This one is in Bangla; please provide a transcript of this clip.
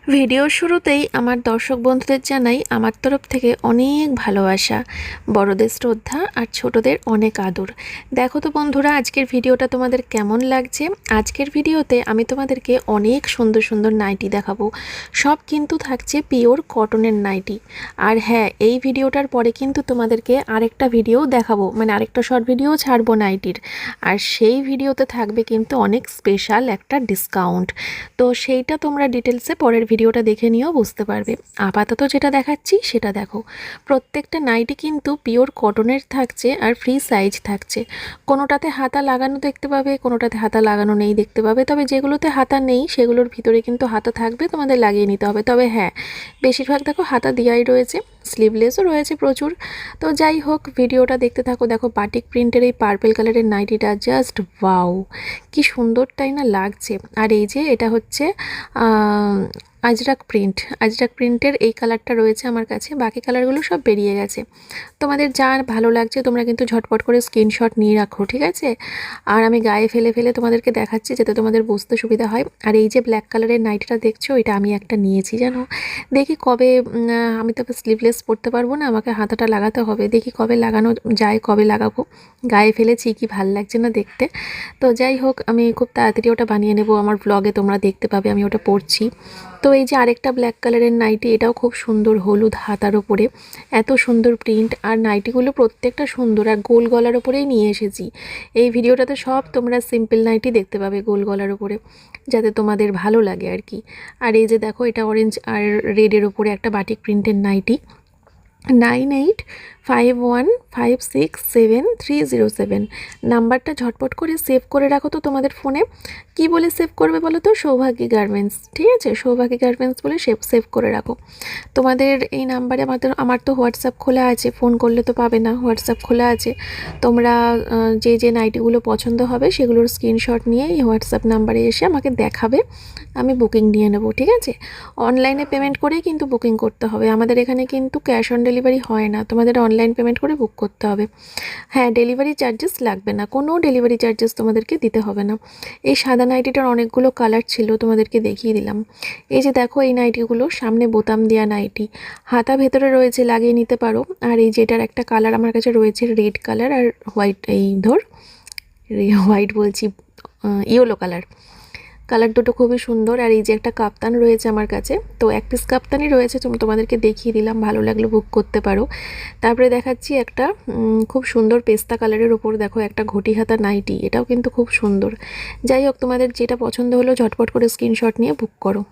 ভিডিও শুরুতেই আমার দর্শক বন্ধুদের জানাই আমার তরফ থেকে অনেক ভালোবাসা, বড়দের শ্রদ্ধা আর ছোটদের অনেক আদর। দেখো তো বন্ধুরা, আজকের ভিডিওটা তোমাদের কেমন লাগছে। আজকের ভিডিওতে আমি তোমাদেরকে অনেক সুন্দর সুন্দর নাইটি দেখাবো। সব কিন্তু থাকছে পিওর কটনের নাইটি। আর হ্যাঁ, এই ভিডিওটার পরে কিন্তু তোমাদেরকে আরেকটা ভিডিও দেখাবো, মানে আরেকটা শর্ট ভিডিও ছাড়বো নাইটির। আর সেই ভিডিওতে থাকবে কিন্তু অনেক স্পেশাল একটা ডিসকাউন্ট। তো সেইটা তোমরা ডিটেলসে পরের ভিডিওটা দেখে নিয়েও বুঝতে পারবে। আপাতত যেটা দেখাচ্ছি সেটা দেখো। প্রত্যেকটা নাইটি কিন্তু পিওর কটনের থাকছে আর ফ্রি সাইজ থাকছে। কোনোটাতে হাতা লাগানো দেখতে পাবে, কোনোটাতে হাতা লাগানো নেই দেখতে পাবে। তবে যেগুলোতে হাতা নেই সেগুলোর ভিতরে কিন্তু হাতা থাকবে, তোমাদের লাগিয়ে নিতে হবে। তবে হ্যাঁ, বেশিরভাগ দেখো হাতা দেওয়াই রয়েছে, স্লিভলেসও রয়েছে প্রচুর। তো যাই হোক, ভিডিওটা দেখতে থাকো। দেখো বাটিক প্রিন্টের এই পার্পল কালারের নাইটিটা জাস্ট ওয়াও, কি সুন্দরটাই না লাগছে। আর এই যে এটা হচ্ছে আজরাক প্রিন্টের এই কালারটা রয়েছে আমার কাছে। বাকি কালারগুলো সব বেরিয়ে গেছে। তোমাদের যা ভালো লাগছে তোমরা কিন্তু ঝটপট করে স্ক্রিনশট নিয়ে রাখো, ঠিক আছে। আর আমি গায়ে ফেলে ফেলে তোমাদেরকে দেখাচ্ছি যাতে তোমাদের বুঝতে সুবিধা হয়। আর এই যে ব্ল্যাক কালারের নাইটিটা দেখছো, এটা আমি একটা নিয়েছি জানো। দেখি কবে, আমি তো স্লিভলেস পরতে পারবো না, আমাকে হাতাটা লাগাতে হবে। দেখি কবে লাগানো যায়, কবে লাগাবো। গায়ে ফেলেছি, কি ভাল লাগছে না দেখতে। তো যাই হোক, আমি খুব তাড়াতাড়ি ওটা বানিয়ে নেব। আমার ব্লগে তোমরা দেখতে পাবে আমি ওটা পরছি। তো এই যে আরেকটা ব্ল্যাক কালারের নাইটি, এটাও খুব সুন্দর, হলুদ হাতার ওপরে এত সুন্দর প্রিন্ট। আর নাইটিগুলো প্রত্যেকটা সুন্দর, আর গোল গলার ওপরেই নিয়ে এসেছি। এই ভিডিওটাতে সব তোমরা সিম্পল নাইটি দেখতে পাবে গোল গলার ওপরে, যাতে তোমাদের ভালো লাগে আর কি। আর এই যে দেখো, এটা অরেঞ্জ আর রেডের ওপরে একটা বাটিক প্রিন্টের নাইটি। 9851567307 নাম্বারটা ঝটপট করে সেভ করে রাখো তো তোমাদের ফোনে। কি বলে সেভ করবে বলো তো? সৌভাগ্যী গার্মেন্টস, ঠিক আছে, সৌভাগ্যী গার্মেন্টস বলে সেভ করে রাখো। তোমাদের এই নাম্বারে আমার তো হোয়াটসঅ্যাপ খোলা আছে, ফোন করলে তো পাবে না, হোয়াটসঅ্যাপ খোলা আছে। তোমরা যে যে নাইটিগুলো পছন্দ হবে সেগুলোর স্ক্রিনশট নিয়ে এই হোয়াটসঅ্যাপ নাম্বারে এসে আমাকে দেখাবে, আমি বুকিং নিয়ে নেব, ঠিক আছে। অনলাইনে পেমেন্ট করেই কিন্তু বুকিং করতে হবে। আমাদের এখানে কিন্তু ক্যাশ অন ডেলিভারি হয় না, তোমাদের অনলাইন পেমেন্ট করে বুক করতে হবে। হ্যাঁ, ডেলিভারি চার্জেস লাগবে না, কোনো ডেলিভারি চার্জেস তোমাদেরকে দিতে হবে না। এই সাদা নাইটিটার অনেকগুলো কালার ছিল, তোমাদেরকে দেখিয়ে দিলাম। এই যে দেখো, এই নাইটিগুলো সামনে বোতাম দেওয়া নাইটি, হাতা ভেতরে রয়েছে, লাগিয়ে নিতে পারো। আর এই যেটার একটা কালার আমার কাছে রয়েছে, রেড কালার আর হোয়াইট, এই হোয়াইট বলছি, ইয়েলো কালার। কালার দুটো খুবই সুন্দর। আর এই যে একটা কাপ্তান রয়েছে আমার কাছে, তো এক পিস কাপ্তানই রয়েছে, তোমাদেরকে দেখিয়ে দিলাম, ভালো লাগলে বুক করতে পারো। তারপরে দেখাচ্ছি একটা খুব সুন্দর পেস্তা কালারের ওপর দেখো একটা ঘটি হাতা নাইটি, এটাও কিন্তু খুব সুন্দর। যাই হোক, তোমাদের যেটা পছন্দ হলো ঝটপট করে স্ক্রিনশট নিয়ে বুক করো।